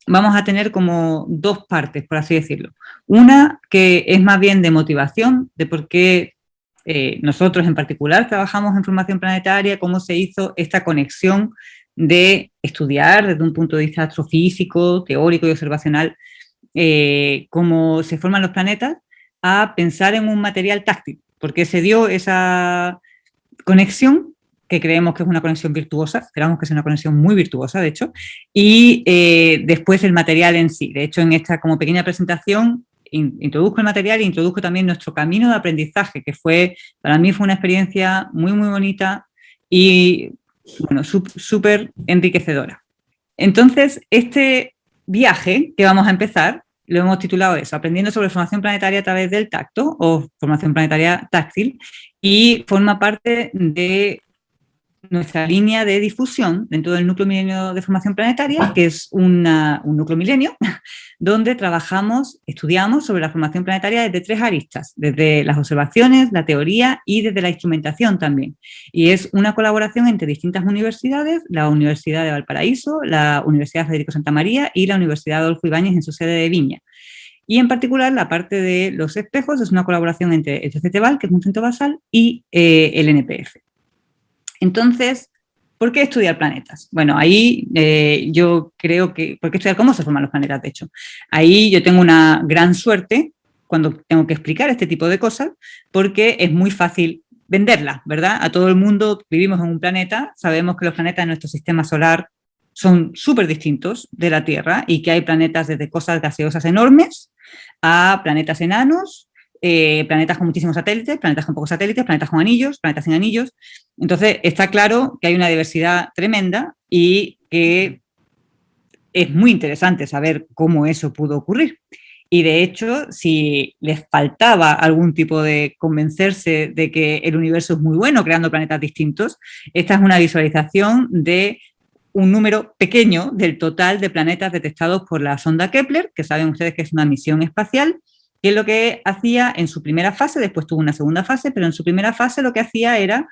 vamos a tener como dos partes, por así decirlo. Una que es más bien de motivación, de por qué nosotros en particular trabajamos en formación planetaria, cómo se hizo esta conexión de estudiar desde un punto de vista astrofísico, teórico y observacional, cómo se forman los planetas, a pensar en un material táctil, porque se dio esa conexión, que creemos que es una conexión virtuosa, esperamos que sea una conexión muy virtuosa, de hecho, y después el material en sí. De hecho, en esta como pequeña presentación introduzco el material e introduzco también nuestro camino de aprendizaje, que para mí fue una experiencia muy, muy bonita y, bueno, súper enriquecedora. Entonces, este viaje que vamos a empezar lo hemos titulado eso, Aprendiendo sobre formación planetaria a través del tacto o formación planetaria táctil, y forma parte de nuestra línea de difusión dentro del núcleo milenio de formación planetaria, que es un núcleo milenio, donde trabajamos, estudiamos sobre la formación planetaria desde tres aristas, desde las observaciones, la teoría y desde la instrumentación también. Y es una colaboración entre distintas universidades, la Universidad de Valparaíso, la Universidad Federico Santa María y la Universidad Adolfo Ibáñez en su sede de Viña. Y en particular, la parte de los espejos es una colaboración entre el CCTVAL, que es un centro basal, y el NPF. Entonces, ¿por qué estudiar planetas? Bueno, ahí yo creo que, ¿por qué estudiar cómo se forman los planetas, de hecho? Ahí yo tengo una gran suerte cuando tengo que explicar este tipo de cosas, porque es muy fácil venderlas, ¿verdad? A todo el mundo, vivimos en un planeta, sabemos que los planetas en nuestro sistema solar son súper distintos de la Tierra y que hay planetas desde cosas gaseosas enormes a planetas enanos, planetas con muchísimos satélites, planetas con pocos satélites, planetas con anillos, planetas sin anillos. Entonces, está claro que hay una diversidad tremenda y que es muy interesante saber cómo eso pudo ocurrir. Y de hecho, si les faltaba algún tipo de convencerse de que el universo es muy bueno creando planetas distintos, esta es una visualización de un número pequeño del total de planetas detectados por la sonda Kepler, que saben ustedes que es una misión espacial, que lo que hacía en su primera fase, después tuvo una segunda fase, pero en su primera fase lo que hacía era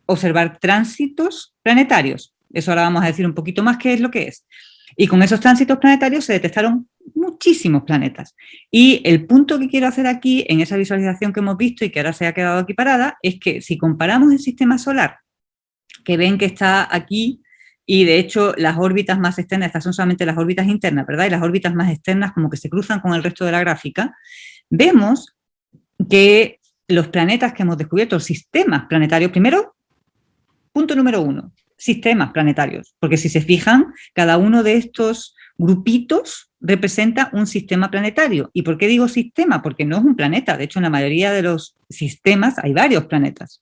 observar tránsitos planetarios. Eso ahora vamos a decir un poquito más qué es lo que es. Y con esos tránsitos planetarios se detectaron muchísimos planetas. Y el punto que quiero hacer aquí, en esa visualización que hemos visto y que ahora se ha quedado aquí parada, es que si comparamos el sistema solar, que ven que está aquí, y de hecho las órbitas más externas, estas son solamente las órbitas internas, ¿verdad? Y las órbitas más externas como que se cruzan con el resto de la gráfica, vemos que los planetas que hemos descubierto, los sistemas planetarios, primero, punto número uno, sistemas planetarios, porque si se fijan, cada uno de estos grupitos representa un sistema planetario. ¿Y por qué digo sistema? Porque no es un planeta, de hecho en la mayoría de los sistemas hay varios planetas.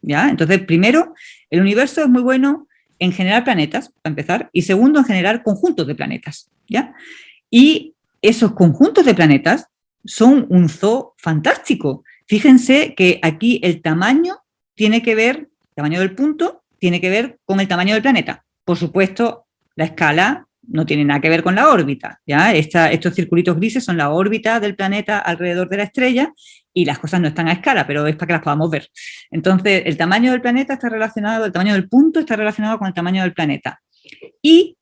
¿Ya? Entonces, primero, el universo es muy bueno en generar planetas, para empezar, y segundo, en generar conjuntos de planetas, ¿ya? Y esos conjuntos de planetas son un zoo fantástico. Fíjense que aquí el tamaño tiene que ver, el tamaño del punto, tiene que ver con el tamaño del planeta. Por supuesto, la escala no tiene nada que ver con la órbita, ¿ya? Estos circulitos grises son la órbita del planeta alrededor de la estrella y las cosas no están a escala, pero es para que las podamos ver. Entonces, el tamaño del planeta está relacionado, el tamaño del punto está relacionado con el tamaño del planeta. Y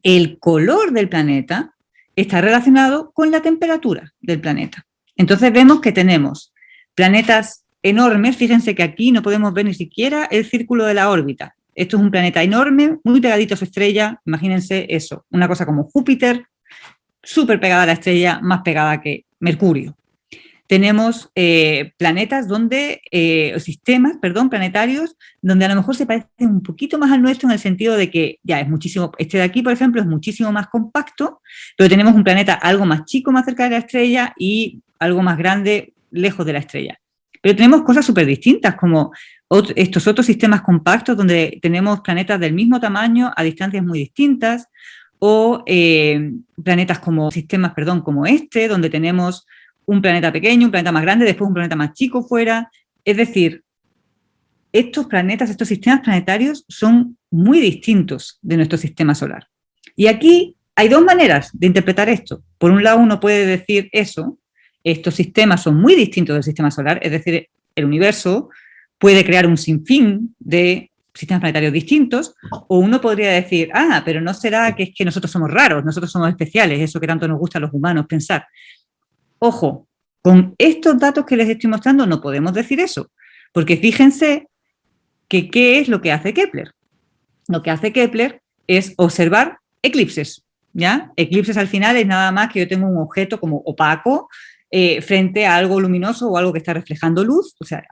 el color del planeta está relacionado con la temperatura del planeta. Entonces vemos que tenemos planetas enormes, fíjense que aquí no podemos ver ni siquiera el círculo de la órbita. Esto es un planeta enorme, muy pegadito a su estrella, imagínense eso, una cosa como Júpiter, súper pegada a la estrella, más pegada que Mercurio. Tenemos planetas donde, sistemas, perdón, planetarios, donde a lo mejor se parecen un poquito más al nuestro en el sentido de que ya es muchísimo, este de aquí, por ejemplo, es muchísimo más compacto, pero tenemos un planeta algo más chico, más cerca de la estrella y algo más grande, lejos de la estrella. Pero tenemos cosas súper distintas, como estos otros sistemas compactos donde tenemos planetas del mismo tamaño a distancias muy distintas, o planetas como sistemas, perdón, como este, donde tenemos un planeta pequeño, un planeta más grande, después un planeta más chico fuera. Es decir, estos planetas, estos sistemas planetarios son muy distintos de nuestro sistema solar. Y aquí hay dos maneras de interpretar esto. Por un lado, uno puede decir eso, estos sistemas son muy distintos del sistema solar, es decir, el universo puede crear un sinfín de sistemas planetarios distintos, o uno podría decir, pero no será que es que nosotros somos raros, nosotros somos especiales, eso que tanto nos gusta a los humanos pensar. Ojo, con estos datos que les estoy mostrando no podemos decir eso, porque fíjense que ¿qué es lo que hace Kepler? Lo que hace Kepler es observar eclipses, ¿ya? Eclipses al final es nada más que yo tengo un objeto como opaco frente a algo luminoso o algo que está reflejando luz, o sea,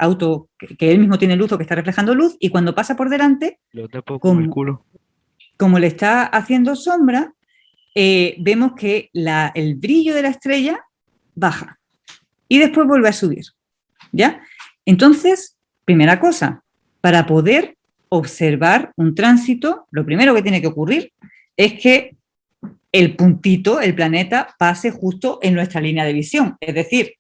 que él mismo tiene luz o que está reflejando luz, y cuando pasa por delante, Lo tapo con el culo. como le está haciendo sombra, vemos que el brillo de la estrella baja y después vuelve a subir, ¿ya? Entonces, primera cosa, para poder observar un tránsito, lo primero que tiene que ocurrir es que el puntito, el planeta, pase justo en nuestra línea de visión. Es decir,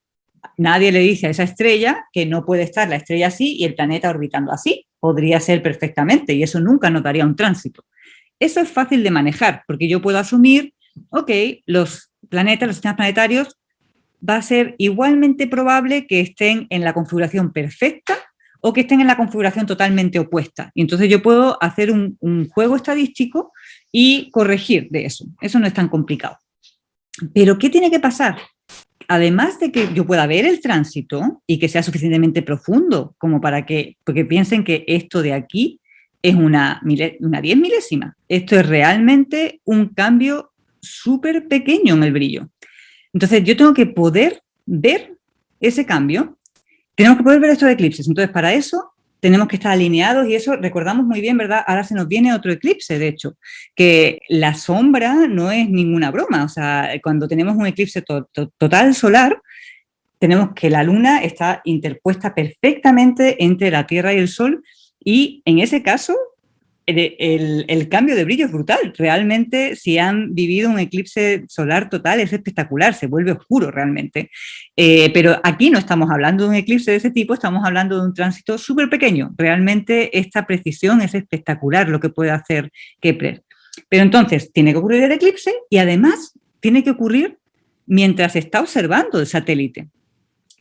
nadie le dice a esa estrella que no puede estar la estrella así y el planeta orbitando así. Podría ser perfectamente y eso nunca notaría un tránsito. Eso es fácil de manejar porque yo puedo asumir, ok, los planetas, los sistemas planetarios, va a ser igualmente probable que estén en la configuración perfecta o que estén en la configuración totalmente opuesta. Y entonces yo puedo hacer un juego estadístico y corregir de eso. Eso no es tan complicado. Pero ¿qué tiene que pasar? Además de que yo pueda ver el tránsito y que sea suficientemente profundo como para porque piensen que esto de aquí es una 10 milésima. Esto es realmente un cambio súper pequeño en el brillo. Entonces yo tengo que poder ver ese cambio. Tenemos que poder ver estos eclipses. Entonces, para eso tenemos que estar alineados y eso recordamos muy bien, ¿verdad? Ahora se nos viene otro eclipse, de hecho, que la sombra no es ninguna broma. O sea, cuando tenemos un eclipse total solar, tenemos que la luna está interpuesta perfectamente entre la Tierra y el Sol y en ese caso el cambio de brillo es brutal. Realmente, si han vivido un eclipse solar total, es espectacular, se vuelve oscuro realmente. Pero aquí no estamos hablando de un eclipse de ese tipo, estamos hablando de un tránsito súper pequeño. Realmente esta precisión es espectacular lo que puede hacer Kepler. Pero entonces, tiene que ocurrir el eclipse y además tiene que ocurrir mientras está observando el satélite.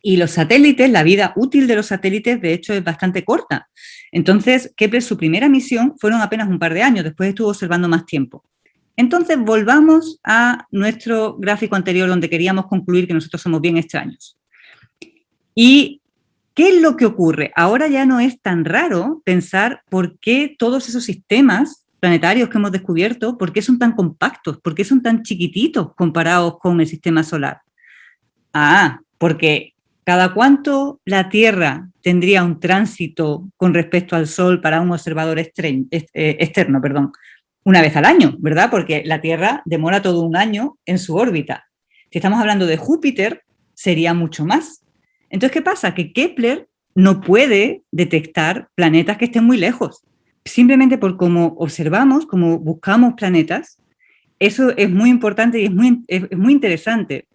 Y los satélites, la vida útil de los satélites, de hecho, es bastante corta. Entonces, Kepler, su primera misión, fueron apenas un par de años, después estuvo observando más tiempo. Entonces, volvamos a nuestro gráfico anterior donde queríamos concluir que nosotros somos bien extraños. ¿Y qué es lo que ocurre? Ahora ya no es tan raro pensar por qué todos esos sistemas planetarios que hemos descubierto, por qué son tan compactos, por qué son tan chiquititos comparados con el sistema solar. Porque ¿cada cuánto la Tierra tendría un tránsito con respecto al Sol para un observador externo? Una vez al año, ¿verdad? Porque la Tierra demora todo un año en su órbita. Si estamos hablando de Júpiter, sería mucho más. Entonces, ¿qué pasa? Que Kepler no puede detectar planetas que estén muy lejos. Simplemente por cómo observamos, cómo buscamos planetas, eso es muy importante y es muy interesante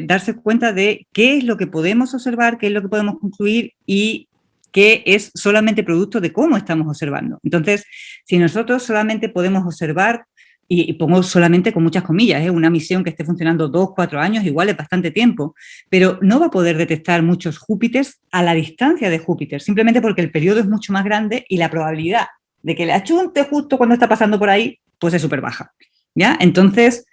darse cuenta de qué es lo que podemos observar, qué es lo que podemos concluir y qué es solamente producto de cómo estamos observando. Entonces, si nosotros solamente podemos observar, y pongo solamente con muchas comillas, una misión que esté funcionando 2, 4 años, igual es bastante tiempo, pero no va a poder detectar muchos Júpiters a la distancia de Júpiter, simplemente porque el periodo es mucho más grande y la probabilidad de que le achunte justo cuando está pasando por ahí, pues es súper baja. ¿Ya? Entonces,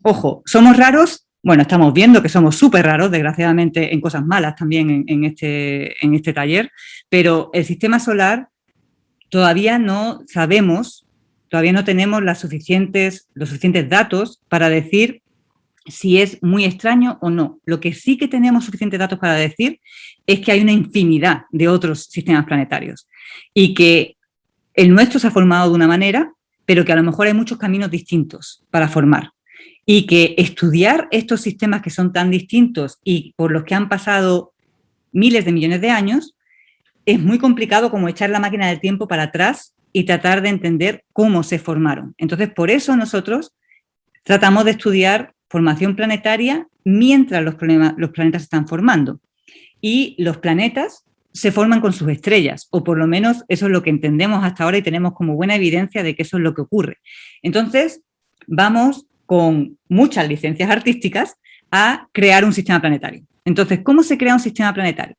ojo, ¿somos raros? Bueno, estamos viendo que somos súper raros, desgraciadamente, en cosas malas también en este taller, pero el sistema solar todavía no sabemos, todavía no tenemos los suficientes datos para decir si es muy extraño o no. Lo que sí que tenemos suficientes datos para decir es que hay una infinidad de otros sistemas planetarios y que el nuestro se ha formado de una manera, pero que a lo mejor hay muchos caminos distintos para formar. Y que estudiar estos sistemas que son tan distintos y por los que han pasado miles de millones de años, es muy complicado como echar la máquina del tiempo para atrás y tratar de entender cómo se formaron. Entonces, por eso nosotros tratamos de estudiar formación planetaria mientras los planetas se están formando. Y los planetas se forman con sus estrellas, o por lo menos eso es lo que entendemos hasta ahora y tenemos como buena evidencia de que eso es lo que ocurre. Entonces, vamos con muchas licencias artísticas a crear un sistema planetario. Entonces, ¿cómo se crea un sistema planetario?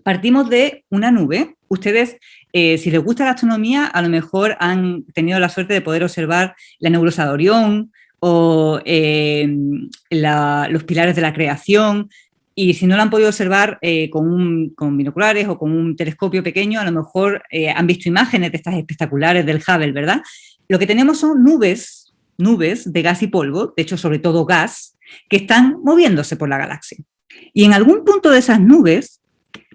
partimos de una nube. Ustedes, si les gusta la astronomía, a lo mejor han tenido la suerte de poder observar la nebulosa de Orión o los pilares de la creación, y si no lo han podido observar con binoculares o con un telescopio pequeño, a lo mejor han visto imágenes de estas espectaculares del Hubble, ¿verdad? Lo que tenemos son nubes de gas y polvo, de hecho sobre todo gas, que están moviéndose por la galaxia. Y en algún punto de esas nubes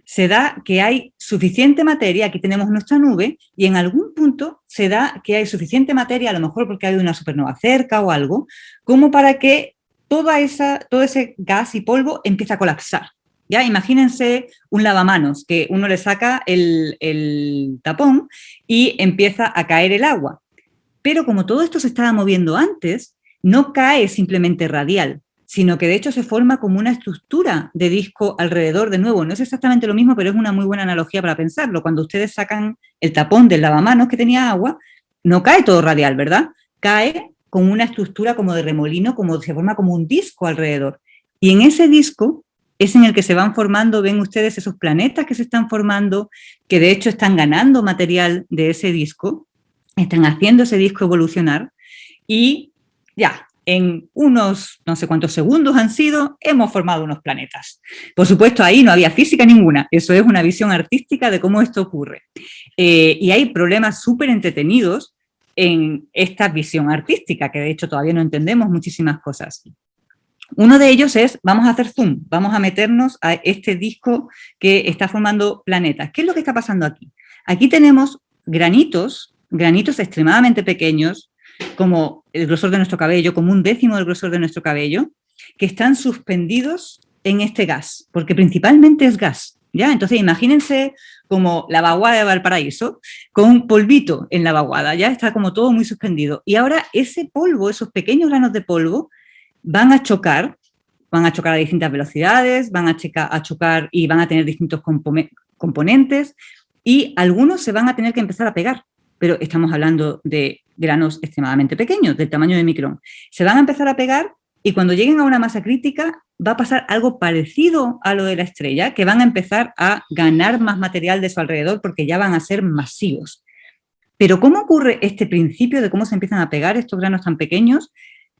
se da que hay suficiente materia, aquí tenemos nuestra nube, y en algún punto se da que hay suficiente materia, a lo mejor porque hay una supernova cerca o algo, como para que todo ese gas y polvo empiece a colapsar. ¿Ya? Imagínense un lavamanos, que uno le saca el tapón y empieza a caer el agua. Pero como todo esto se estaba moviendo antes, no cae simplemente radial, sino que de hecho se forma como una estructura de disco alrededor. De nuevo, no es exactamente lo mismo, pero es una muy buena analogía para pensarlo. Cuando ustedes sacan el tapón del lavamanos que tenía agua, no cae todo radial, ¿verdad? Cae con una estructura como de remolino, como se forma como un disco alrededor. Y en ese disco es en el que se van formando, ven ustedes esos planetas que se están formando, que de hecho están ganando material de ese disco, están haciendo ese disco evolucionar, y ya, en unos no sé cuántos segundos hemos formado unos planetas. Por supuesto, ahí no había física ninguna, eso es una visión artística de cómo esto ocurre. Y hay problemas súper entretenidos en esta visión artística, que de hecho todavía no entendemos muchísimas cosas. Uno de ellos es, vamos a hacer zoom, vamos a meternos a este disco que está formando planetas. ¿Qué es lo que está pasando aquí? Aquí tenemos granitos extremadamente pequeños, como el grosor de nuestro cabello, como 1/10 del grosor de nuestro cabello, que están suspendidos en este gas, porque principalmente es gas, ¿ya? Entonces imagínense como la vaguada de Valparaíso, con un polvito en la vaguada, ya está como todo muy suspendido. Y ahora ese polvo, esos pequeños granos de polvo, van a chocar a distintas velocidades, van a chocar y van a tener distintos componentes, y algunos se van a tener que empezar a pegar, pero estamos hablando de granos extremadamente pequeños, del tamaño de micrón. Se van a empezar a pegar y cuando lleguen a una masa crítica va a pasar algo parecido a lo de la estrella, que van a empezar a ganar más material de su alrededor porque ya van a ser masivos. Pero ¿cómo ocurre este principio de cómo se empiezan a pegar estos granos tan pequeños?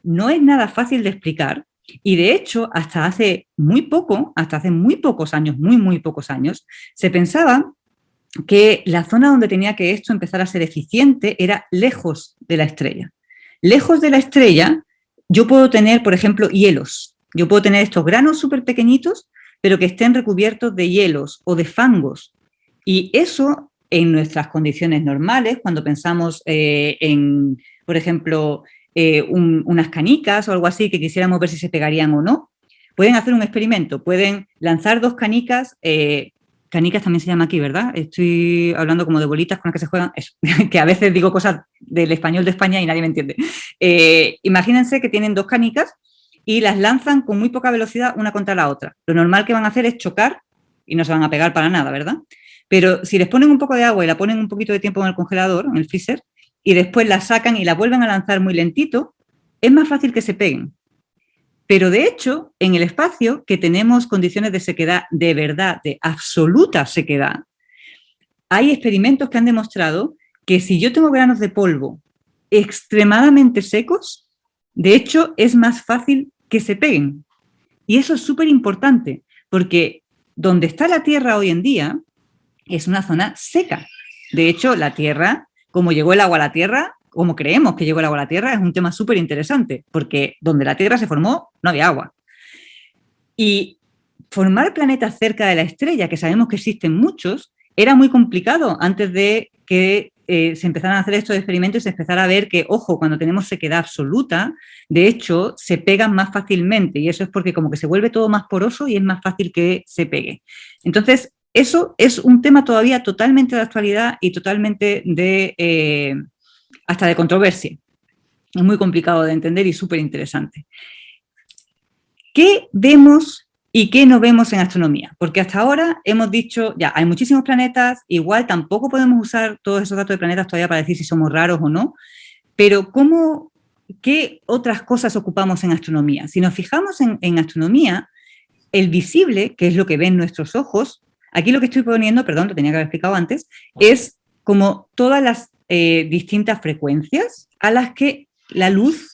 No es nada fácil de explicar, y de hecho hasta hace muy pocos años, muy pocos años, se pensaba que la zona donde tenía que esto empezar a ser eficiente era lejos de la estrella. Lejos de la estrella yo puedo tener, por ejemplo, hielos. Yo puedo tener estos granos súper pequeñitos, pero que estén recubiertos de hielos o de fangos. Y eso, en nuestras condiciones normales, cuando pensamos en, por ejemplo, unas canicas o algo así, que quisiéramos ver si se pegarían o no, pueden hacer un experimento, pueden lanzar 2 canicas, canicas también se llama aquí, ¿verdad? Estoy hablando como de bolitas con las que se juegan, eso, que a veces digo cosas del español de España y nadie me entiende. Imagínense que tienen 2 canicas y las lanzan con muy poca velocidad una contra la otra. Lo normal que van a hacer es chocar y no se van a pegar para nada, ¿verdad? Pero si les ponen un poco de agua y la ponen un poquito de tiempo en el congelador, en el freezer, y después la sacan y la vuelven a lanzar muy lentito, es más fácil que se peguen. Pero de hecho, en el espacio, que tenemos condiciones de sequedad de verdad, de absoluta sequedad, hay experimentos que han demostrado que si yo tengo granos de polvo extremadamente secos, de hecho es más fácil que se peguen. Y eso es súper importante, porque donde está la Tierra hoy en día es una zona seca. De hecho, la Tierra, como llegó el agua a la Tierra, como creemos que llegó el agua a la Tierra, es un tema súper interesante, porque donde la Tierra se formó no había agua. Y formar planetas cerca de la estrella, que sabemos que existen muchos, era muy complicado antes de que se empezaran a hacer estos experimentos y se empezara a ver que, ojo, cuando tenemos sequedad absoluta, de hecho, se pegan más fácilmente, y eso es porque como que se vuelve todo más poroso y es más fácil que se pegue. Entonces, eso es un tema todavía totalmente de actualidad y totalmente de hasta de controversia. Es muy complicado de entender y súper interesante. ¿Qué vemos y qué no vemos en astronomía? Porque hasta ahora hemos dicho, ya, hay muchísimos planetas, igual tampoco podemos usar todos esos datos de planetas todavía para decir si somos raros o no, pero ¿qué otras cosas ocupamos en astronomía? Si nos fijamos en astronomía, el visible, que es lo que ven nuestros ojos, Aquí lo que estoy poniendo, perdón, lo tenía que haber explicado antes, es como todas las distintas frecuencias en las que la luz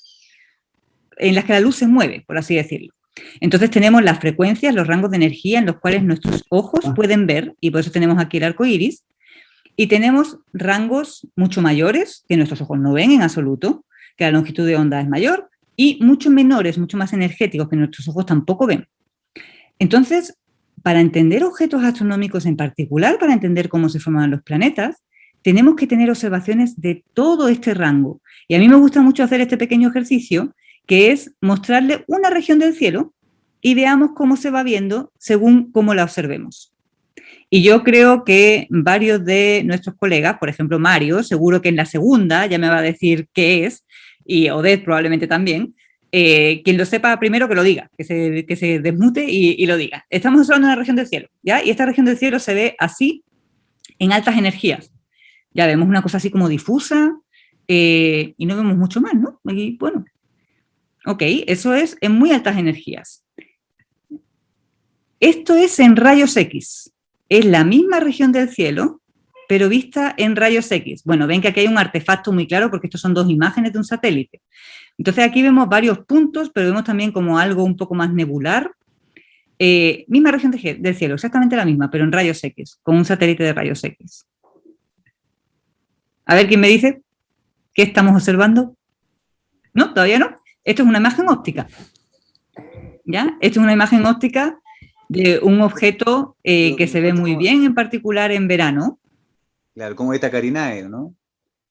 se mueve, por así decirlo. Entonces tenemos las frecuencias, los rangos de energía en los cuales nuestros ojos pueden ver, y por eso tenemos aquí el arco iris, y tenemos rangos mucho mayores, que nuestros ojos no ven en absoluto, que la longitud de onda es mayor, y mucho menores, mucho más energéticos, que nuestros ojos tampoco ven. Entonces, para entender objetos astronómicos en particular, para entender cómo se forman los planetas, tenemos que tener observaciones de todo este rango. Y a mí me gusta mucho hacer este pequeño ejercicio, que es mostrarle una región del cielo y veamos cómo se va viendo según cómo la observemos. Y yo creo que varios de nuestros colegas, por ejemplo Mario, seguro que en la segunda ya me va a decir qué es, y Odette probablemente también, quien lo sepa primero que lo diga, que se desmute y lo diga. Estamos observando una región del cielo, ¿ya? Y esta región del cielo se ve así en altas energías. Ya vemos una cosa así como difusa y no vemos mucho más, ¿no? Y bueno, ok, eso es en muy altas energías. Esto es en rayos X. Es la misma región del cielo, pero vista en rayos X. Bueno, ven que aquí hay un artefacto muy claro porque estos son dos imágenes de un satélite. Entonces aquí vemos varios puntos, pero vemos también como algo un poco más nebular. Misma región del cielo, exactamente la misma, pero en rayos X, con un satélite de rayos X. A ver, ¿quién me dice qué estamos observando? ¿No? ¿Todavía no? Esto es una imagen óptica. ¿Ya? Esto es una imagen óptica de un objeto que se ve muy bien, en particular en verano. Claro, como Eta Carinae, ¿no?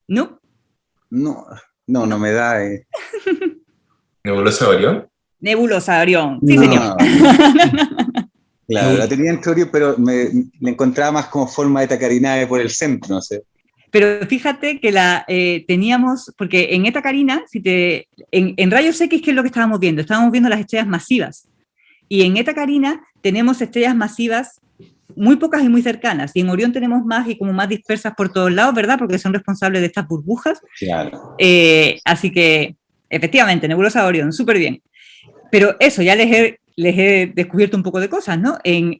¿No? No me da. ¿Nebulosa de Orión? Nebulosa de Orión, sí, señor. Claro, la tenía entre Orión, pero la encontraba más como forma de Eta Carinae por el centro, no sé. Pero fíjate que la teníamos, porque en Eta Carina, en rayos X, ¿qué es lo que estábamos viendo? Estábamos viendo las estrellas masivas. Y en Eta Carina tenemos estrellas masivas muy pocas y muy cercanas. Y en Orión tenemos más y como más dispersas por todos lados, ¿verdad? Porque son responsables de estas burbujas. Claro. Así que, efectivamente, nebulosa de Orión, súper bien. Pero eso, ya les he descubierto un poco de cosas, ¿no? En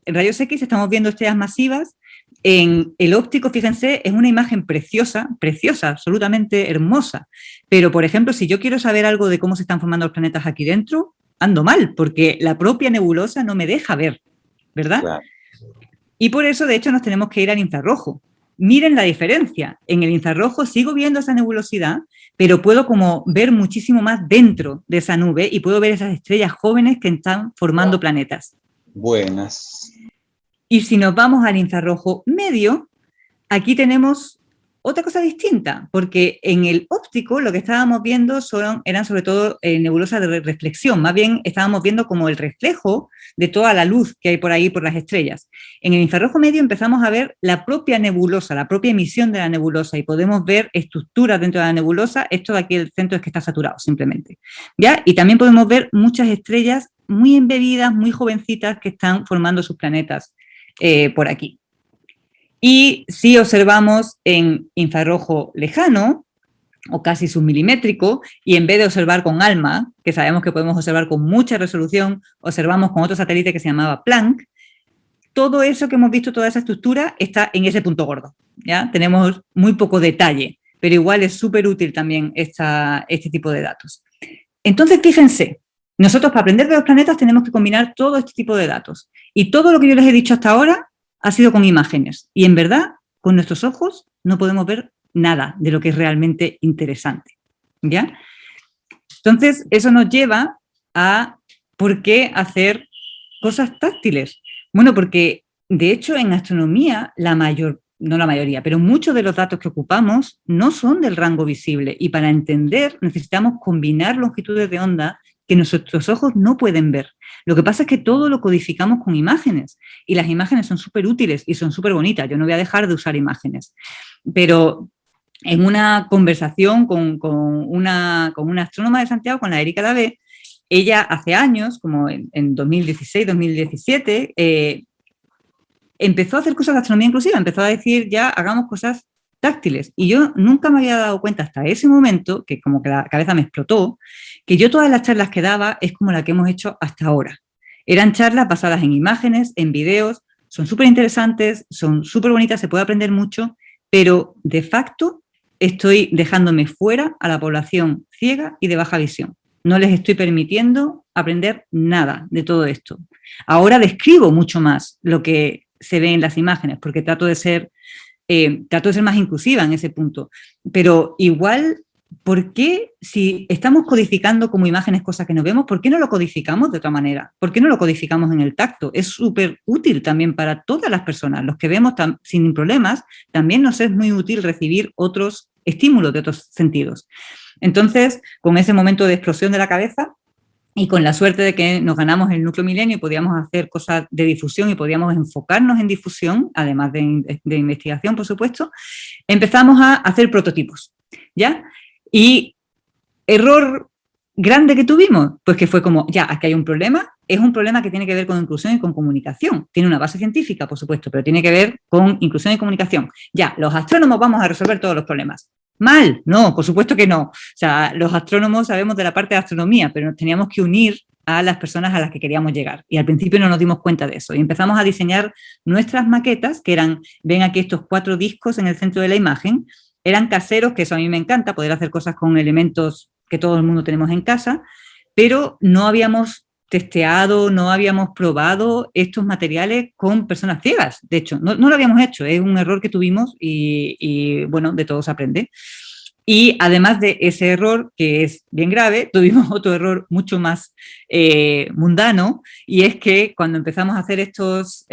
rayos X estamos viendo estrellas masivas. En el óptico, fíjense, es una imagen preciosa, preciosa, absolutamente hermosa. Pero, por ejemplo, si yo quiero saber algo de cómo se están formando los planetas aquí dentro, ando mal, porque la propia nebulosa no me deja ver, ¿verdad? Claro. Y por eso, de hecho, nos tenemos que ir al infrarrojo. Miren la diferencia. En el infrarrojo sigo viendo esa nebulosidad, pero puedo como ver muchísimo más dentro de esa nube y puedo ver esas estrellas jóvenes que están formando planetas. Buenas. Y si nos vamos al infrarrojo medio, aquí tenemos otra cosa distinta, porque en el óptico lo que estábamos viendo eran sobre todo nebulosas de reflexión, más bien estábamos viendo como el reflejo de toda la luz que hay por ahí por las estrellas. En el infrarrojo medio empezamos a ver la propia nebulosa, la propia emisión de la nebulosa y podemos ver estructuras dentro de la nebulosa. Esto de aquí el centro es que está saturado simplemente, ¿ya? Y también podemos ver muchas estrellas muy embebidas, muy jovencitas que están formando sus planetas por aquí. Y si observamos en infrarrojo lejano, o casi submilimétrico, y en vez de observar con ALMA, que sabemos que podemos observar con mucha resolución, observamos con otro satélite que se llamaba Planck, todo eso que hemos visto, toda esa estructura, está en ese punto gordo, ¿ya? Tenemos muy poco detalle, pero igual es súper útil también este tipo de datos. Entonces, fíjense, nosotros para aprender de los planetas tenemos que combinar todo este tipo de datos. Y todo lo que yo les he dicho hasta ahora ha sido con imágenes. Y en verdad, con nuestros ojos no podemos ver nada de lo que es realmente interesante, ¿ya? Entonces, eso nos lleva a ¿por qué hacer cosas táctiles? Bueno, porque de hecho en astronomía no la mayoría, pero muchos de los datos que ocupamos no son del rango visible y para entender necesitamos combinar longitudes de onda que nuestros ojos no pueden ver. Lo que pasa es que todo lo codificamos con imágenes y las imágenes son súper útiles y son súper bonitas. Yo no voy a dejar de usar imágenes, pero en una conversación con una astrónoma de Santiago, con la Erika Davé, ella hace años, como en 2016, 2017, empezó a hacer cosas de astronomía inclusiva, empezó a decir ya hagamos cosas táctiles. Y yo nunca me había dado cuenta hasta ese momento, que como que la cabeza me explotó, que yo todas las charlas que daba es como la que hemos hecho hasta ahora. Eran charlas basadas en imágenes, en videos, son súper interesantes, son súper bonitas, se puede aprender mucho, pero de facto estoy dejándome fuera a la población ciega y de baja visión. No les estoy permitiendo aprender nada de todo esto. Ahora describo mucho más lo que se ve en las imágenes, porque trato de ser más inclusiva en ese punto. Pero igual, ¿por qué si estamos codificando como imágenes cosas que no vemos, por qué no lo codificamos de otra manera? ¿Por qué no lo codificamos en el tacto? Es súper útil también para todas las personas. Los que vemos sin problemas, también nos es muy útil recibir otros estímulos de otros sentidos. Entonces, con ese momento de explosión de la cabeza, y con la suerte de que nos ganamos el núcleo milenio y podíamos hacer cosas de difusión y podíamos enfocarnos en difusión, además de investigación, por supuesto, empezamos a hacer prototipos, ¿ya? Y error grande que tuvimos, pues que fue como, ya, aquí hay un problema, es un problema que tiene que ver con inclusión y con comunicación. Tiene una base científica, por supuesto, pero tiene que ver con inclusión y comunicación. Ya, los astrónomos vamos a resolver todos los problemas. Mal, no, por supuesto que no. O sea, los astrónomos sabemos de la parte de astronomía, pero nos teníamos que unir a las personas a las que queríamos llegar. Y al principio no nos dimos cuenta de eso. Y empezamos a diseñar nuestras maquetas, que eran, ven aquí estos 4 discos en el centro de la imagen, eran caseros, que eso a mí me encanta, poder hacer cosas con elementos que todo el mundo tenemos en casa, pero no habíamos testeado, no habíamos probado estos materiales con personas ciegas. De hecho, no lo habíamos hecho, es un error que tuvimos y bueno, de todo se aprende. Y además de ese error, que es bien grave, tuvimos otro error mucho más mundano, y es que cuando empezamos a hacer estos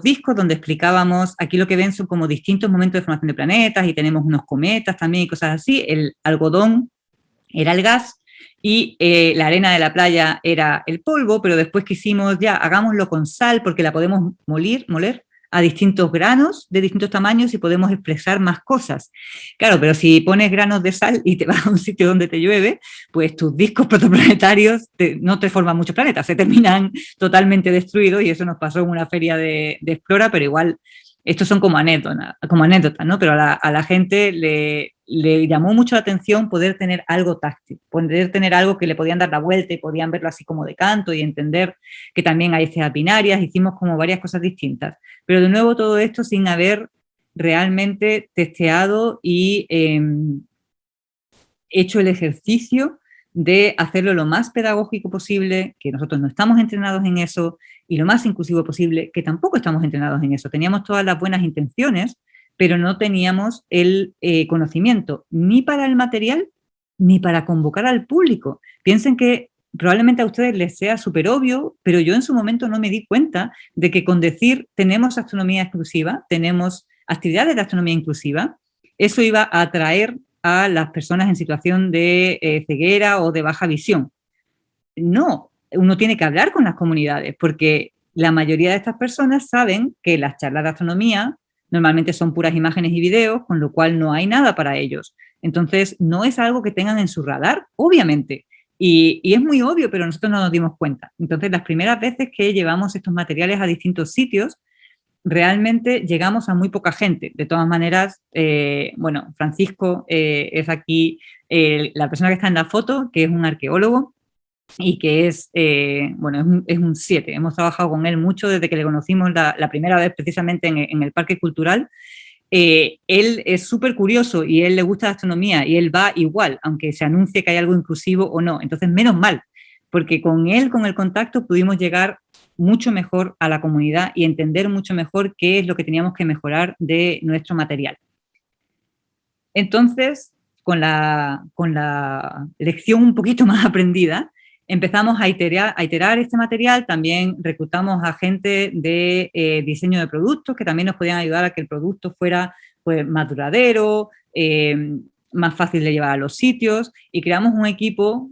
discos donde explicábamos, aquí lo que ven son como distintos momentos de formación de planetas, y tenemos unos cometas también y cosas así, el algodón era el gas, y la arena de la playa era el polvo, pero después quisimos, ya, hagámoslo con sal, porque la podemos moler a distintos granos de distintos tamaños y podemos expresar más cosas. Claro, pero si pones granos de sal y te vas a un sitio donde te llueve, pues tus discos protoplanetarios no te forman muchos planetas, se terminan totalmente destruidos, y eso nos pasó en una feria de Explora, pero igual estos son como anécdotas, ¿no? Pero a la gente le llamó mucho la atención poder tener algo táctil, poder tener algo que le podían dar la vuelta y podían verlo así como de canto y entender que también hay escenas binarias. Hicimos como varias cosas distintas. Pero de nuevo todo esto sin haber realmente testeado y hecho el ejercicio de hacerlo lo más pedagógico posible, que nosotros no estamos entrenados en eso, y lo más inclusivo posible, que tampoco estamos entrenados en eso. Teníamos todas las buenas intenciones, pero no teníamos el conocimiento ni para el material ni para convocar al público. Piensen que probablemente a ustedes les sea súper obvio, pero yo en su momento no me di cuenta de que con decir tenemos astronomía exclusiva, tenemos actividades de astronomía inclusiva, eso iba a atraer a las personas en situación de ceguera o de baja visión. No, uno tiene que hablar con las comunidades, porque la mayoría de estas personas saben que las charlas de astronomía normalmente son puras imágenes y videos, con lo cual no hay nada para ellos. Entonces, no es algo que tengan en su radar, obviamente. Y es muy obvio, pero nosotros no nos dimos cuenta. Entonces, las primeras veces que llevamos estos materiales a distintos sitios, realmente llegamos a muy poca gente. De todas maneras, bueno, Francisco es aquí la persona que está en la foto, que es un arqueólogo y que es, bueno, es un 7. Hemos trabajado con él mucho desde que le conocimos la primera vez precisamente en el Parque Cultural. Él es súper curioso y él le gusta la astronomía y él va igual, aunque se anuncie que hay algo inclusivo o no. Entonces, menos mal, porque con él, con el contacto, pudimos llegar mucho mejor a la comunidad y entender mucho mejor qué es lo que teníamos que mejorar de nuestro material. Entonces, con la lección un poquito más aprendida, empezamos a iterar este material. También reclutamos a gente de diseño de productos que también nos podían ayudar a que el producto fuera pues, más duradero, más fácil de llevar a los sitios, y creamos un equipo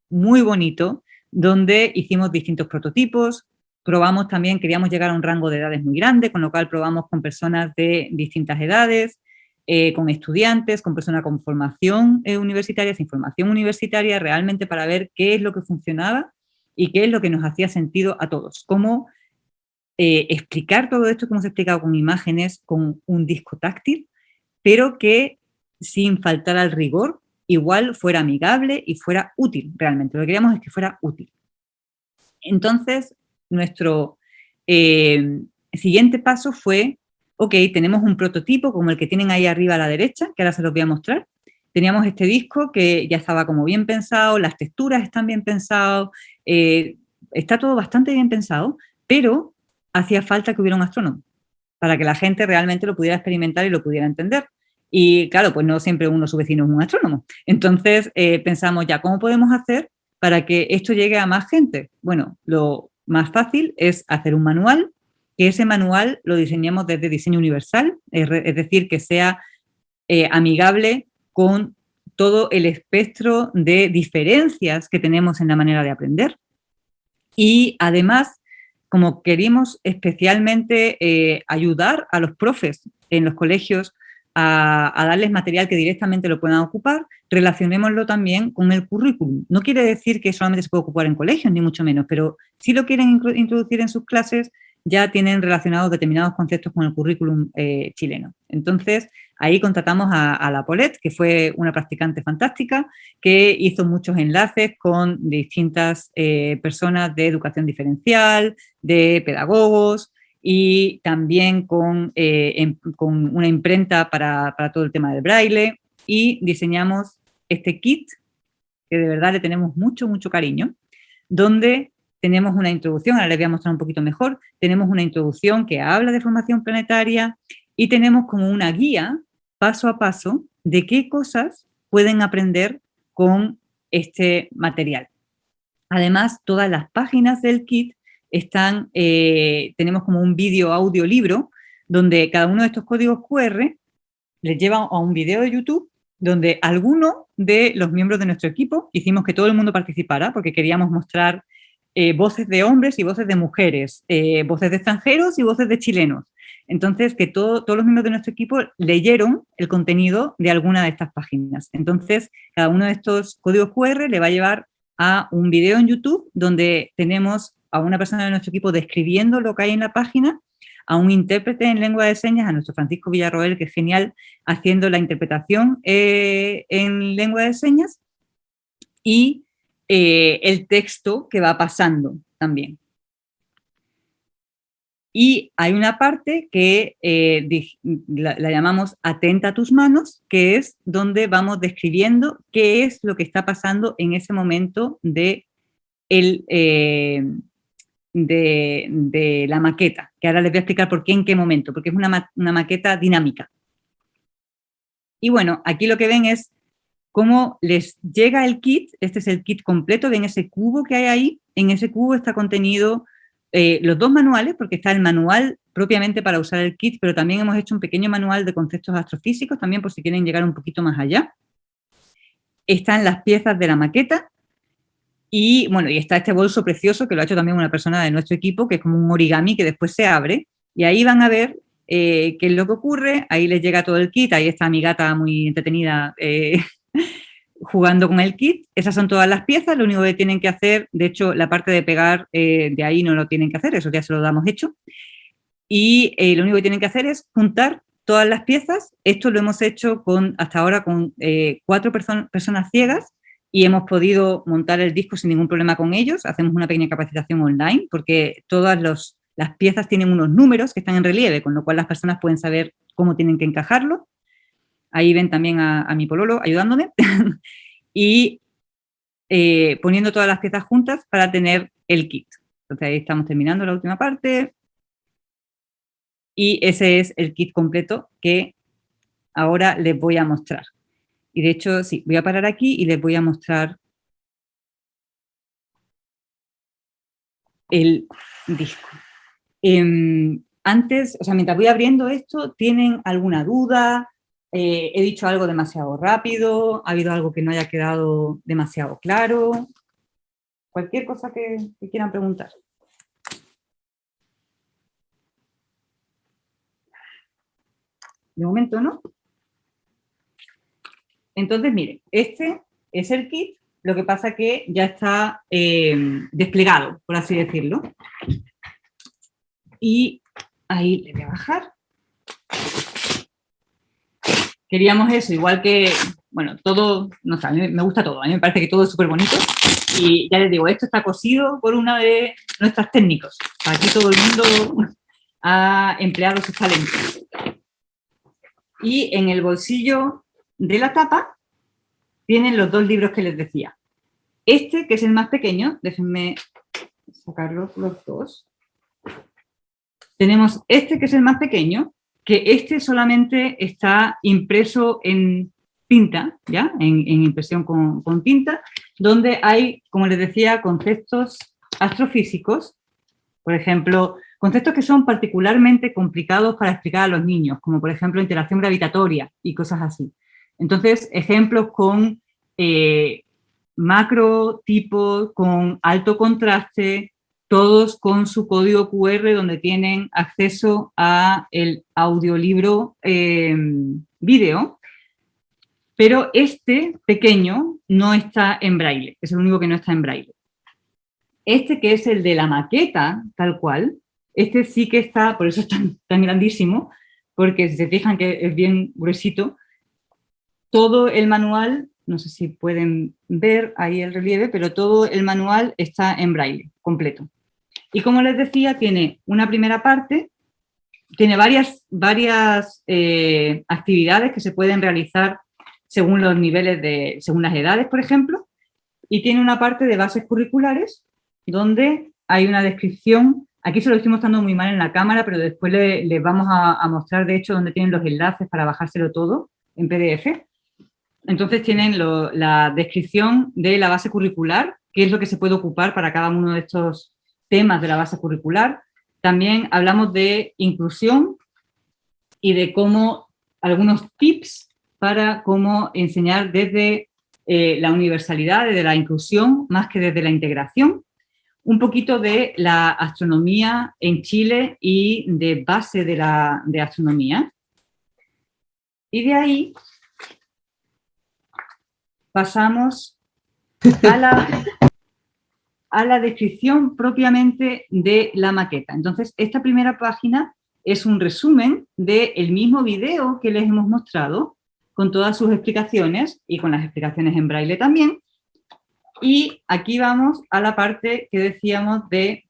muy bonito donde hicimos distintos prototipos. Probamos también, queríamos llegar a un rango de edades muy grande, con lo cual probamos con personas de distintas edades, con estudiantes, con personas con formación universitaria, sin formación universitaria, realmente para ver qué es lo que funcionaba y qué es lo que nos hacía sentido a todos. Cómo explicar todo esto que hemos explicado con imágenes, con un disco táctil, pero que sin faltar al rigor, igual fuera amigable y fuera útil realmente. Lo que queríamos es que fuera útil. Entonces, nuestro el siguiente paso fue, ok, tenemos un prototipo como el que tienen ahí arriba a la derecha, que ahora se los voy a mostrar. Teníamos este disco que ya estaba como bien pensado, las texturas están bien pensadas, está todo bastante bien pensado, pero hacía falta que hubiera un astrónomo para que la gente realmente lo pudiera experimentar y lo pudiera entender. Y claro, pues no siempre su vecino es un astrónomo. Entonces pensamos ya, ¿cómo podemos hacer para que esto llegue a más gente? Bueno, lo más fácil es hacer un manual, que ese manual lo diseñemos desde diseño universal, es decir, que sea amigable con todo el espectro de diferencias que tenemos en la manera de aprender. Y además, como queríamos especialmente ayudar a los profes en los colegios a darles material que directamente lo puedan ocupar, relacionémoslo también con el currículum. No quiere decir que solamente se puede ocupar en colegios, ni mucho menos, pero si lo quieren introducir en sus clases, ya tienen relacionados determinados conceptos con el currículum chileno. Entonces, ahí contratamos a la Paulette, que fue una practicante fantástica, que hizo muchos enlaces con distintas personas de educación diferencial, de pedagogos y también con una imprenta para todo el tema del braille, y diseñamos este kit, que de verdad le tenemos mucho, mucho cariño, donde tenemos una introducción, ahora les voy a mostrar un poquito mejor, tenemos una introducción que habla de formación planetaria y tenemos como una guía paso a paso de qué cosas pueden aprender con este material. Además, todas las páginas del kit están, tenemos como un vídeo audiolibro donde cada uno de estos códigos QR les lleva a un video de YouTube donde alguno de los miembros de nuestro equipo hicimos que todo el mundo participara porque queríamos mostrar voces de hombres y voces de mujeres, voces de extranjeros y voces de chilenos. Entonces, que todos los miembros de nuestro equipo leyeron el contenido de alguna de estas páginas. Entonces, cada uno de estos códigos QR le va a llevar a un video en YouTube donde tenemos a una persona de nuestro equipo describiendo lo que hay en la página, a un intérprete en lengua de señas, a nuestro Francisco Villarroel, que es genial, haciendo la interpretación en lengua de señas, y el texto que va pasando también. Y hay una parte que la llamamos Atenta a tus manos, que es donde vamos describiendo qué es lo que está pasando en ese momento de la maqueta, que ahora les voy a explicar por qué, en qué momento, porque es una maqueta dinámica. Y bueno, aquí lo que ven es cómo les llega el kit. Este es el kit completo, ven ese cubo que hay ahí, en ese cubo está contenido los dos manuales, porque está el manual propiamente para usar el kit, pero también hemos hecho un pequeño manual de conceptos astrofísicos, también por si quieren llegar un poquito más allá. Están las piezas de la maqueta, y bueno, y está este bolso precioso que lo ha hecho también una persona de nuestro equipo, que es como un origami que después se abre, y ahí van a ver qué es lo que ocurre. Ahí les llega todo el kit, ahí está mi gata muy entretenida jugando con el kit. Esas son todas las piezas, lo único que tienen que hacer, de hecho, la parte de pegar de ahí no lo tienen que hacer, eso ya se lo damos hecho, y lo único que tienen que hacer es juntar todas las piezas. Esto lo hemos hecho hasta ahora con 4 personas ciegas, y hemos podido montar el disco sin ningún problema con ellos. Hacemos una pequeña capacitación online, porque todas las piezas tienen unos números que están en relieve, con lo cual las personas pueden saber cómo tienen que encajarlo. Ahí ven también a mi pololo ayudándome. Y poniendo todas las piezas juntas para tener el kit. Entonces ahí estamos terminando la última parte. Y ese es el kit completo que ahora les voy a mostrar. Y de hecho, sí, voy a parar aquí y les voy a mostrar el disco. Antes, o sea, mientras voy abriendo esto, ¿tienen alguna duda? ¿He dicho algo demasiado rápido? ¿Ha habido algo que no haya quedado demasiado claro? Cualquier cosa que quieran preguntar. De momento, ¿no? Entonces, miren, este es el kit, lo que pasa que ya está desplegado, por así decirlo. Y ahí le voy a bajar. Queríamos eso, igual que, bueno, todo, no sé, a mí me gusta todo, a mí me parece que todo es súper bonito. Y ya les digo, esto está cosido por una de nuestras técnicos. Aquí todo el mundo ha empleado sus talentos. Y en el bolsillo de la tapa tienen los 2 libros que les decía. Este, que es el más pequeño, déjenme sacarlos los 2. Tenemos este, que es el más pequeño, que este solamente está impreso en tinta, ¿ya? En impresión con tinta, donde hay, como les decía, conceptos astrofísicos, por ejemplo, conceptos que son particularmente complicados para explicar a los niños, como por ejemplo interacción gravitatoria y cosas así. Entonces, ejemplos con macro, tipos, con alto contraste, todos con su código QR donde tienen acceso a el audiolibro vídeo, pero este pequeño no está en braille, es el único que no está en braille. Este, que es el de la maqueta, tal cual, este sí que está, por eso es tan grandísimo, porque si se fijan que es bien gruesito, todo el manual, no sé si pueden ver ahí el relieve, pero todo el manual está en braille, completo. Y como les decía, tiene una primera parte, tiene varias actividades que se pueden realizar según los niveles según las edades, por ejemplo, y tiene una parte de bases curriculares donde hay una descripción. Aquí se lo estoy mostrando muy mal en la cámara, pero después les vamos a mostrar, de hecho, donde tienen los enlaces para bajárselo todo en PDF. Entonces tienen la descripción de la base curricular, qué es lo que se puede ocupar para cada uno de estos temas de la base curricular. También hablamos de inclusión y de cómo algunos tips para cómo enseñar desde la universalidad, desde la inclusión, más que desde la integración. Un poquito de la astronomía en Chile y de base de astronomía. Y de ahí pasamos a la descripción propiamente de la maqueta. Entonces, esta primera página es un resumen del mismo video que les hemos mostrado, con todas sus explicaciones y con las explicaciones en braille también. Y aquí vamos a la parte que decíamos de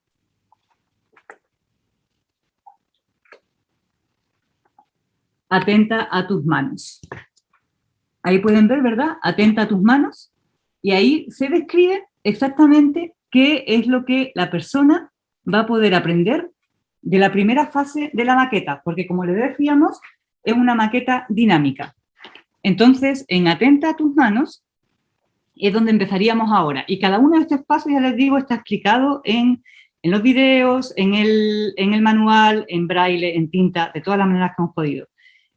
atenta a tus manos. Ahí pueden ver, ¿verdad? Atenta a tus manos. Y ahí se describe exactamente qué es lo que la persona va a poder aprender de la primera fase de la maqueta, porque como les decíamos, es una maqueta dinámica. Entonces, en atenta a tus manos es donde empezaríamos ahora. Y cada uno de estos pasos, ya les digo, está explicado en los videos, en el manual, en braille, en tinta, de todas las maneras que hemos podido.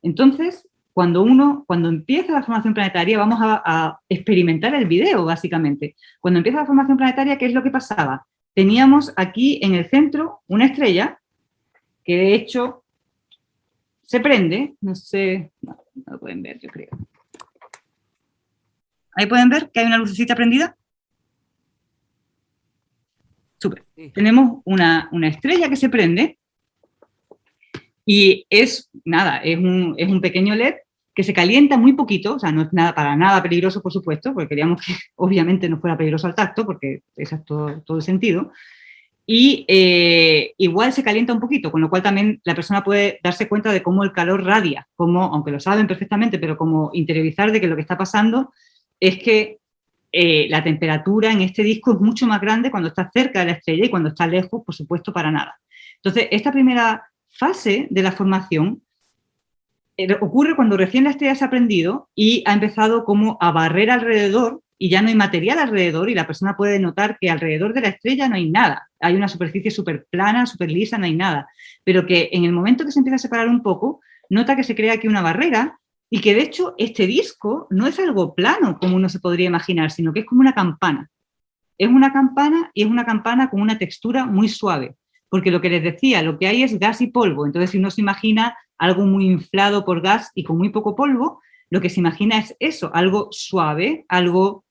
Entonces, cuando empieza la formación planetaria, vamos a experimentar el video, básicamente. Cuando empieza la formación planetaria, ¿qué es lo que pasaba? Teníamos aquí en el centro una estrella que, de hecho, se prende. No sé, no lo pueden ver, yo creo. Ahí pueden ver que hay una lucecita prendida. Súper. Sí. Tenemos una estrella que se prende y es un pequeño LED que se calienta muy poquito, o sea, no es para nada peligroso, por supuesto, porque queríamos que obviamente no fuera peligroso al tacto, porque ese es todo el sentido. Y igual se calienta un poquito, con lo cual también la persona puede darse cuenta de cómo el calor radia, aunque lo saben perfectamente, pero como interiorizar de que lo que está pasando es que la temperatura en este disco es mucho más grande cuando está cerca de la estrella y cuando está lejos, por supuesto, para nada. Entonces, esta primera fase de la formación ocurre cuando recién la estrella se ha prendido y ha empezado como a barrer alrededor y ya no hay material alrededor y la persona puede notar que alrededor de la estrella no hay nada. Hay una superficie súper plana, súper lisa, no hay nada. Pero que en el momento que se empieza a separar un poco, nota que se crea aquí una barrera y que, de hecho, este disco no es algo plano como uno se podría imaginar, sino que es como una campana. Es una campana y es una campana con una textura muy suave, porque lo que les decía, lo que hay es gas y polvo. Entonces, si uno se imagina algo muy inflado por gas y con muy poco polvo, lo que se imagina es eso, algo suave, algo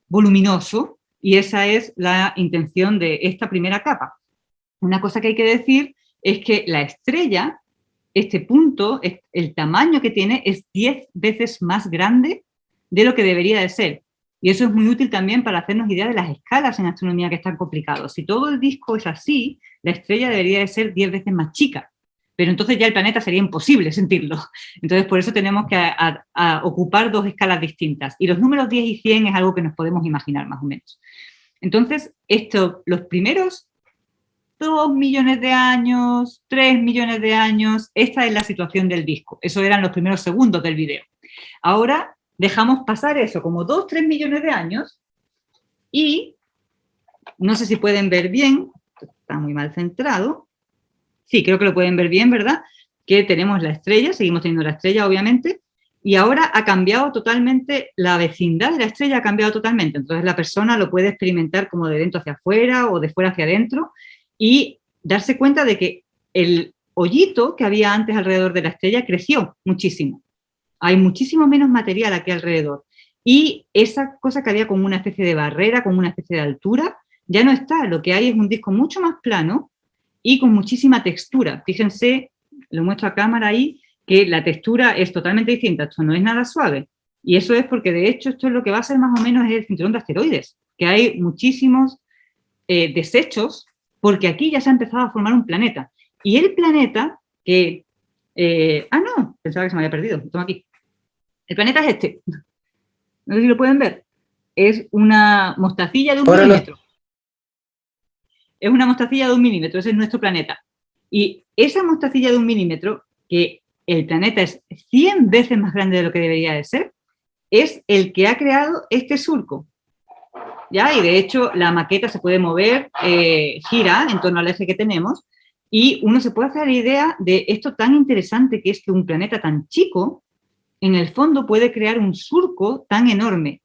voluminoso, y esa es la intención de esta primera capa. Una cosa que hay que decir es que la estrella, este punto, el tamaño que tiene es 10 veces más grande de lo que debería de ser. Y eso es muy útil también para hacernos idea de las escalas en astronomía que están complicados. Si todo el disco es así, la estrella debería de ser 10 veces más chica. pero entonces ya el planeta sería imposible sentirlo. Entonces, por eso tenemos que a ocupar dos escalas distintas. Y los números 10 y 100 es algo que nos podemos imaginar, más o menos. Entonces, los primeros 2 millones de años, 3 millones de años, esta es la situación del disco. Eso eran los primeros segundos del video. Ahora dejamos pasar eso como 2, 3 millones de años y no sé si pueden ver bien, está muy mal centrado. Sí, creo que lo pueden ver bien, ¿verdad? Que tenemos la estrella, seguimos teniendo la estrella, obviamente, y ahora ha cambiado totalmente, la vecindad de la estrella ha cambiado totalmente. Entonces la persona lo puede experimentar como de dentro hacia afuera o de fuera hacia adentro y darse cuenta de que el hoyito que había antes alrededor de la estrella creció muchísimo. Hay muchísimo menos material aquí alrededor. Y esa cosa que había como una especie de barrera, como una especie de altura, ya no está. Lo que hay es un disco mucho más plano y con muchísima textura. Fíjense, lo muestro a cámara ahí, que la textura es totalmente distinta. Esto no es nada suave. Y eso es porque, de hecho, esto es lo que va a ser más o menos el cinturón de asteroides, que hay muchísimos desechos, porque aquí ya se ha empezado a formar un planeta. Y el planeta que... no, pensaba que se me había perdido. Lo tengo aquí. El planeta es este. No sé si lo pueden ver. Es una mostacilla de 1 milímetro. Es una mostacilla de 1 milímetro, ese es nuestro planeta. Y esa mostacilla de 1 milímetro, que el planeta es 100 veces más grande de lo que debería de ser, es el que ha creado este surco. ¿Ya? Y de hecho la maqueta se puede mover, gira en torno al eje que tenemos, y uno se puede hacer la idea de esto tan interesante que es que un planeta tan chico, en el fondo puede crear un surco tan enorme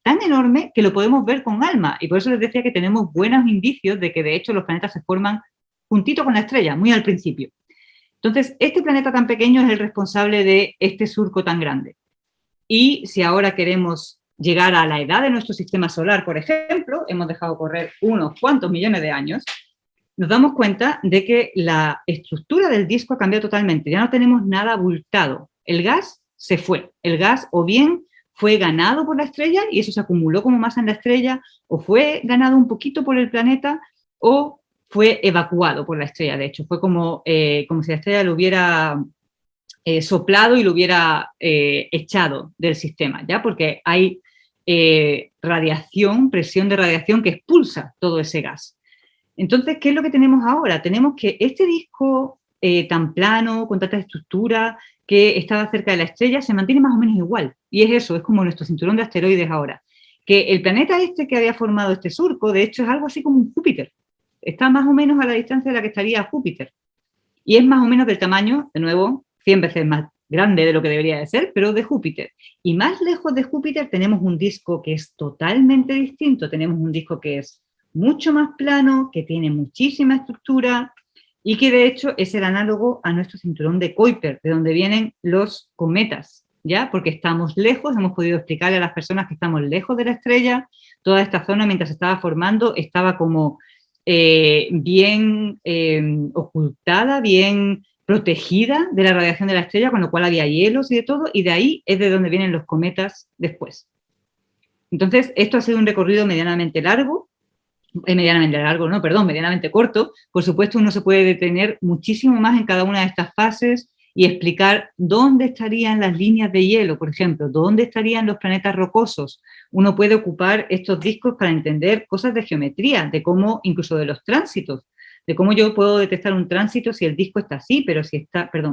que lo podemos ver con ALMA. Y por eso les decía que tenemos buenos indicios de que de hecho los planetas se forman juntito con la estrella, muy al principio. Entonces, este planeta tan pequeño es el responsable de este surco tan grande. Y si ahora queremos llegar a la edad de nuestro sistema solar, por ejemplo, hemos dejado correr unos cuantos millones de años, nos damos cuenta de que la estructura del disco ha cambiado totalmente. Ya no tenemos nada abultado. El gas se fue. El gas o bien fue ganado por la estrella y eso se acumuló como masa en la estrella, o fue ganado un poquito por el planeta, o fue evacuado por la estrella. De hecho, fue como si la estrella lo hubiera soplado y lo hubiera echado del sistema, ¿ya? Porque hay radiación, presión de radiación que expulsa todo ese gas. Entonces, ¿qué es lo que tenemos ahora? Tenemos que este disco tan plano, con tanta estructura, que estaba cerca de la estrella, se mantiene más o menos igual. Y es eso, es como nuestro cinturón de asteroides ahora. Que el planeta este que había formado este surco, de hecho, es algo así como un Júpiter. Está más o menos a la distancia de la que estaría Júpiter. Y es más o menos del tamaño, de nuevo, 100 veces más grande de lo que debería de ser, pero de Júpiter. Y más lejos de Júpiter tenemos un disco que es totalmente distinto. Tenemos un disco que es mucho más plano, que tiene muchísima estructura y que de hecho es el análogo a nuestro cinturón de Kuiper, de donde vienen los cometas, ¿ya? Porque estamos lejos, hemos podido explicarle a las personas que estamos lejos de la estrella, toda esta zona mientras se estaba formando estaba como bien ocultada, bien protegida de la radiación de la estrella, con lo cual había hielos y de todo, y de ahí es de donde vienen los cometas después. Entonces, esto ha sido un recorrido medianamente corto. Por supuesto, uno se puede detener muchísimo más en cada una de estas fases y explicar dónde estarían las líneas de hielo, por ejemplo, dónde estarían los planetas rocosos. Uno puede ocupar estos discos para entender cosas de geometría, de cómo, incluso de los tránsitos, de cómo yo puedo detectar un tránsito si el disco está así,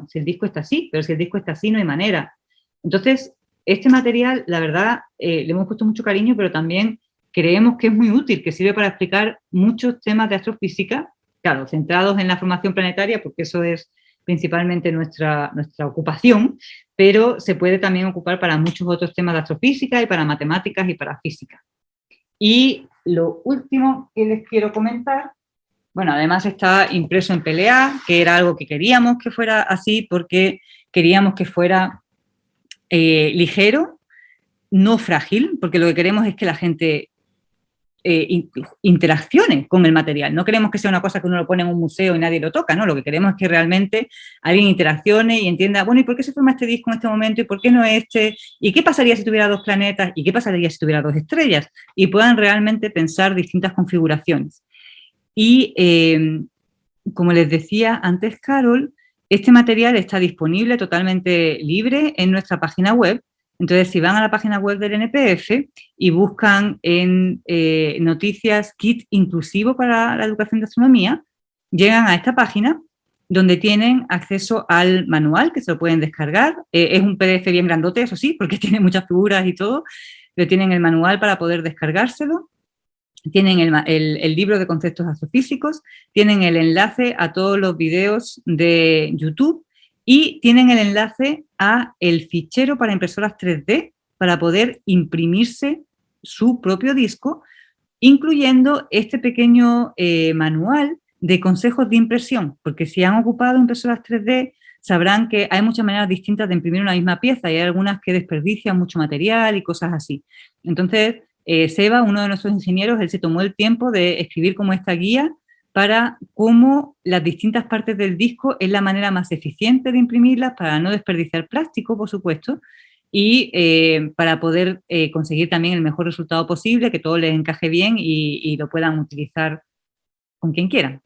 si el disco está así, pero si el disco está así no hay manera. Entonces, este material, la verdad, le hemos puesto mucho cariño, pero también creemos que es muy útil, que sirve para explicar muchos temas de astrofísica, claro, centrados en la formación planetaria, porque eso es principalmente nuestra ocupación, pero se puede también ocupar para muchos otros temas de astrofísica y para matemáticas y para física. Y lo último que les quiero comentar, bueno, además está impreso en PLA, que era algo que queríamos que fuera así, porque queríamos que fuera ligero, no frágil, porque lo que queremos es que la gente interaccione con el material. No queremos que sea una cosa que uno lo pone en un museo y nadie lo toca, ¿no? Lo que queremos es que realmente alguien interaccione y entienda, bueno, ¿y por qué se forma este disco en este momento? ¿Y por qué no este? ¿Y qué pasaría si tuviera 2 planetas? ¿Y qué pasaría si tuviera 2 estrellas? Y puedan realmente pensar distintas configuraciones. Y como les decía antes Carol, Este material está disponible totalmente libre en nuestra página web. Entonces, si van a la página web del NPF y buscan en noticias kit inclusivo para la educación de astronomía, llegan a esta página donde tienen acceso al manual, que se lo pueden descargar. Es un PDF bien grandote, eso sí, porque tiene muchas figuras y todo, pero tienen el manual para poder descargárselo. Tienen el libro de conceptos astrofísicos, tienen el enlace a todos los vídeos de YouTube y tienen el enlace a el fichero para impresoras 3D para poder imprimirse su propio disco, incluyendo este pequeño manual de consejos de impresión, porque si han ocupado impresoras 3D sabrán que hay muchas maneras distintas de imprimir una misma pieza y hay algunas que desperdician mucho material y cosas así. Entonces, Seba, uno de nuestros ingenieros, él se tomó el tiempo de escribir como esta guía para cómo las distintas partes del disco es la manera más eficiente de imprimirlas para no desperdiciar plástico, por supuesto, y para poder conseguir también el mejor resultado posible, que todo les encaje bien y lo puedan utilizar con quien quieran.